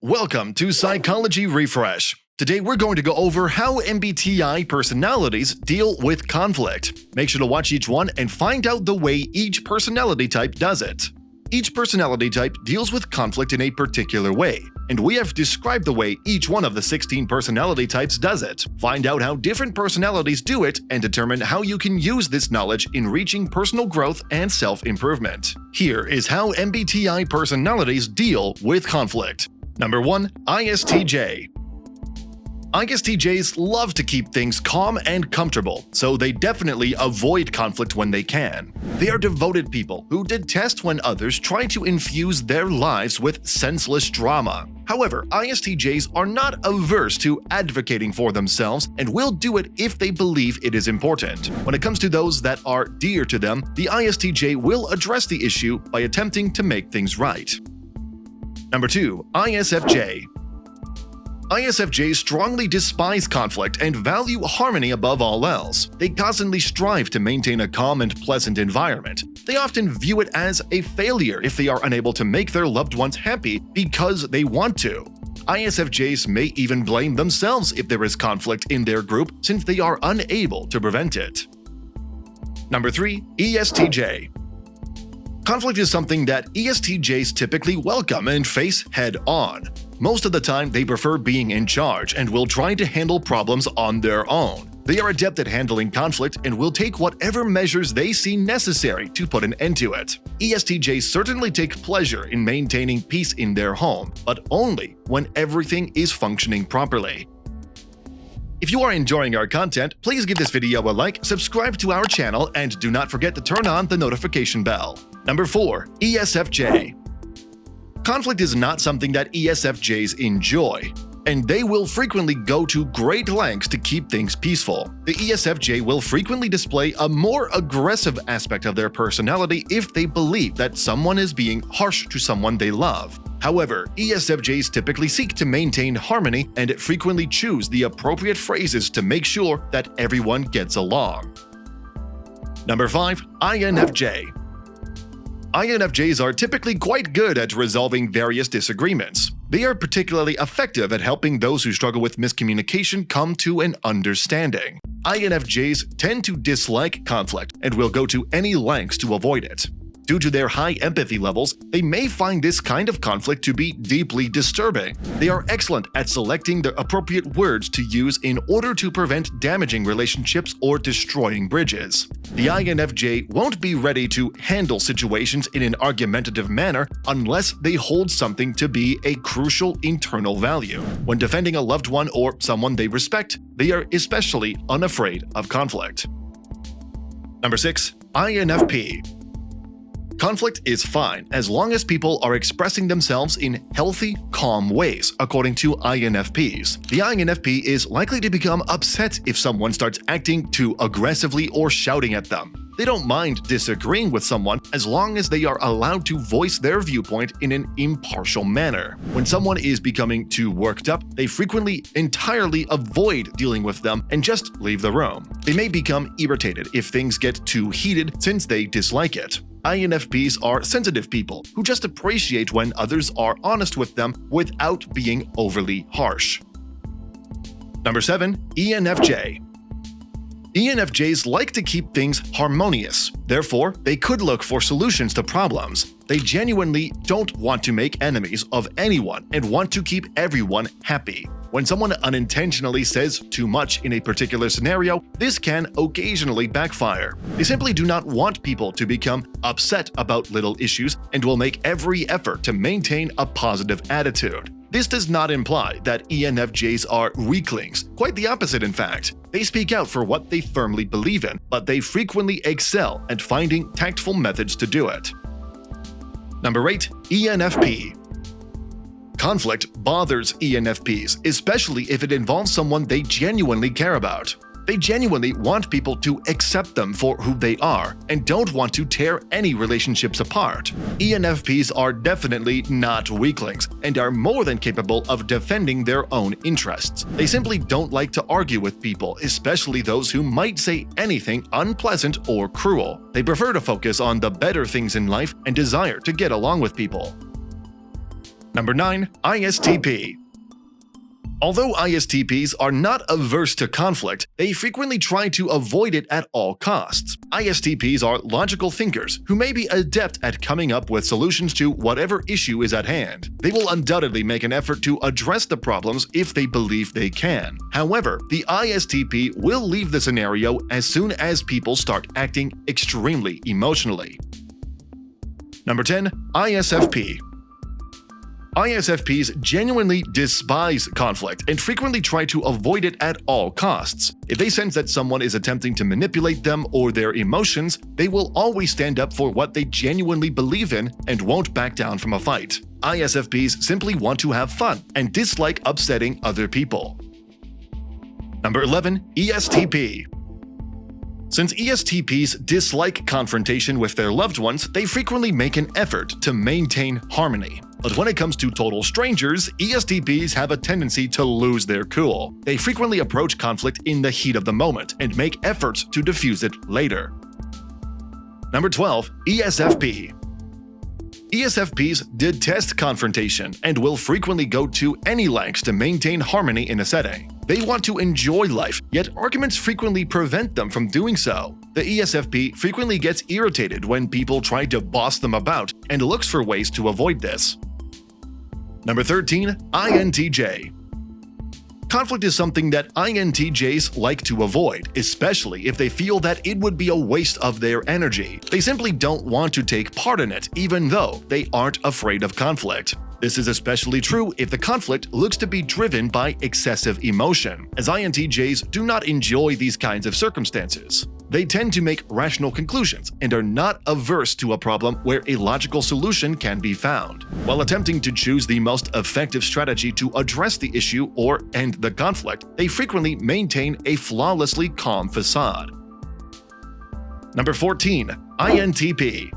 Welcome to Psychology Refresh. Today we're going to go over how MBTI personalities deal with conflict. Make sure to watch each one and find out the way each personality type does it. Each personality type deals with conflict in a particular way, and we have described the way each one of the 16 personality types does it. Find out how different personalities do it and determine how you can use this knowledge in reaching personal growth and self-improvement. Here is how MBTI personalities deal with conflict. Number 1. ISTJ. ISTJs love to keep things calm and comfortable, so they definitely avoid conflict when they can. They are devoted people who detest when others try to infuse their lives with senseless drama. However, ISTJs are not averse to advocating for themselves and will do it if they believe it is important. When it comes to those that are dear to them, the ISTJ will address the issue by attempting to make things right. Number 2. ISFJ. ISFJs strongly despise conflict and value harmony above all else. They constantly strive to maintain a calm and pleasant environment. They often view it as a failure if they are unable to make their loved ones happy because they want to. ISFJs may even blame themselves if there is conflict in their group since they are unable to prevent it. Number 3. ESTJ. Conflict is something that ESTJs typically welcome and face head-on. Most of the time, they prefer being in charge and will try to handle problems on their own. They are adept at handling conflict and will take whatever measures they see necessary to put an end to it. ESTJs certainly take pleasure in maintaining peace in their home, but only when everything is functioning properly. If you are enjoying our content, please give this video a like, subscribe to our channel, and do not forget to turn on the notification bell. Number 4. ESFJ. Conflict is not something that ESFJs enjoy, and they will frequently go to great lengths to keep things peaceful. The ESFJ will frequently display a more aggressive aspect of their personality if they believe that someone is being harsh to someone they love. However, ESFJs typically seek to maintain harmony and frequently choose the appropriate phrases to make sure that everyone gets along. Number 5. INFJ. INFJs are typically quite good at resolving various disagreements. They are particularly effective at helping those who struggle with miscommunication come to an understanding. INFJs tend to dislike conflict and will go to any lengths to avoid it. Due to their high empathy levels, they may find this kind of conflict to be deeply disturbing. They are excellent at selecting the appropriate words to use in order to prevent damaging relationships or destroying bridges. The INFJ won't be ready to handle situations in an argumentative manner unless they hold something to be a crucial internal value. When defending a loved one or someone they respect, they are especially unafraid of conflict. Number 6. INFP. Conflict is fine as long as people are expressing themselves in healthy, calm ways, according to INFPs. The INFP is likely to become upset if someone starts acting too aggressively or shouting at them. They don't mind disagreeing with someone as long as they are allowed to voice their viewpoint in an impartial manner. When someone is becoming too worked up, they frequently entirely avoid dealing with them and just leave the room. They may become irritated if things get too heated since they dislike it. INFPs are sensitive people who just appreciate when others are honest with them without being overly harsh. Number 7. ENFJ. ENFJs like to keep things harmonious. Therefore, they could look for solutions to problems. They genuinely don't want to make enemies of anyone and want to keep everyone happy. When someone unintentionally says too much in a particular scenario, this can occasionally backfire. They simply do not want people to become upset about little issues and will make every effort to maintain a positive attitude. This does not imply that ENFJs are weaklings, quite the opposite in fact. They speak out for what they firmly believe in, but they frequently excel at finding tactful methods to do it. Number 8. ENFP. Conflict bothers ENFPs, especially if it involves someone they genuinely care about. They genuinely want people to accept them for who they are and don't want to tear any relationships apart. ENFPs are definitely not weaklings and are more than capable of defending their own interests. They simply don't like to argue with people, especially those who might say anything unpleasant or cruel. They prefer to focus on the better things in life and desire to get along with people. Number 9. ISTP. Although ISTPs are not averse to conflict, they frequently try to avoid it at all costs. ISTPs are logical thinkers who may be adept at coming up with solutions to whatever issue is at hand. They will undoubtedly make an effort to address the problems if they believe they can. However, the ISTP will leave the scenario as soon as people start acting extremely emotionally. Number 10. ISFP. ISFPs genuinely despise conflict and frequently try to avoid it at all costs. If they sense that someone is attempting to manipulate them or their emotions, they will always stand up for what they genuinely believe in and won't back down from a fight. ISFPs simply want to have fun and dislike upsetting other people. Number 11. ESTP. Since ESTPs dislike confrontation with their loved ones, they frequently make an effort to maintain harmony. But when it comes to total strangers, ESTPs have a tendency to lose their cool. They frequently approach conflict in the heat of the moment and make efforts to diffuse it later. Number 12. ESFP. ESFPs detest confrontation and will frequently go to any lengths to maintain harmony in a setting. They want to enjoy life, yet arguments frequently prevent them from doing so. The ESFP frequently gets irritated when people try to boss them about and looks for ways to avoid this. Number 13. INTJ. Conflict is something that INTJs like to avoid, especially if they feel that it would be a waste of their energy. They simply don't want to take part in it, even though they aren't afraid of conflict. This is especially true if the conflict looks to be driven by excessive emotion, as INTJs do not enjoy these kinds of circumstances. They tend to make rational conclusions and are not averse to a problem where a logical solution can be found. While attempting to choose the most effective strategy to address the issue or end the conflict, they frequently maintain a flawlessly calm facade. Number 14. INTP.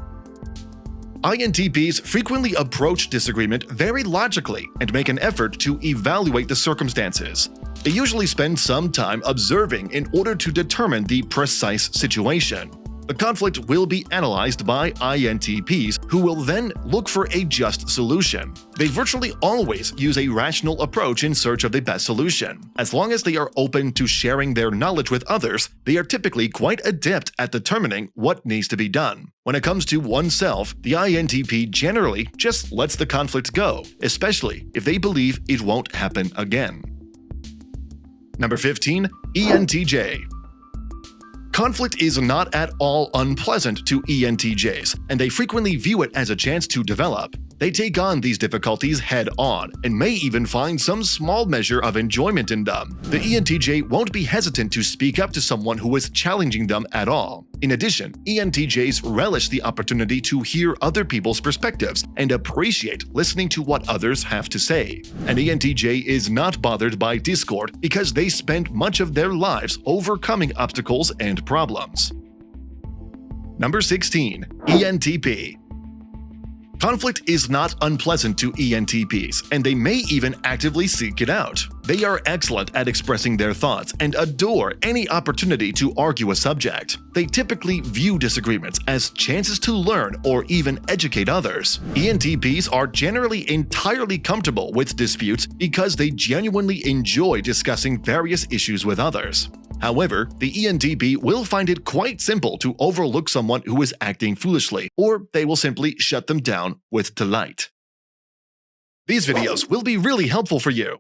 INTPs frequently approach disagreement very logically and make an effort to evaluate the circumstances. They usually spend some time observing in order to determine the precise situation. The conflict will be analyzed by INTPs, who will then look for a just solution. They virtually always use a rational approach in search of the best solution. As long as they are open to sharing their knowledge with others, they are typically quite adept at determining what needs to be done. When it comes to oneself, the INTP generally just lets the conflict go, especially if they believe it won't happen again. Number 15. ENTJ. Conflict is not at all unpleasant to ENTJs, and they frequently view it as a chance to develop. They take on these difficulties head-on and may even find some small measure of enjoyment in them. The ENTJ won't be hesitant to speak up to someone who is challenging them at all. In addition, ENTJs relish the opportunity to hear other people's perspectives and appreciate listening to what others have to say. An ENTJ is not bothered by discord because they spend much of their lives overcoming obstacles and problems. Number 16. ENTP. Conflict is not unpleasant to ENTPs, and they may even actively seek it out. They are excellent at expressing their thoughts and adore any opportunity to argue a subject. They typically view disagreements as chances to learn or even educate others. ENTPs are generally entirely comfortable with disputes because they genuinely enjoy discussing various issues with others. However, the ENTP will find it quite simple to overlook someone who is acting foolishly, or they will simply shut them down with delight. These videos will be really helpful for you.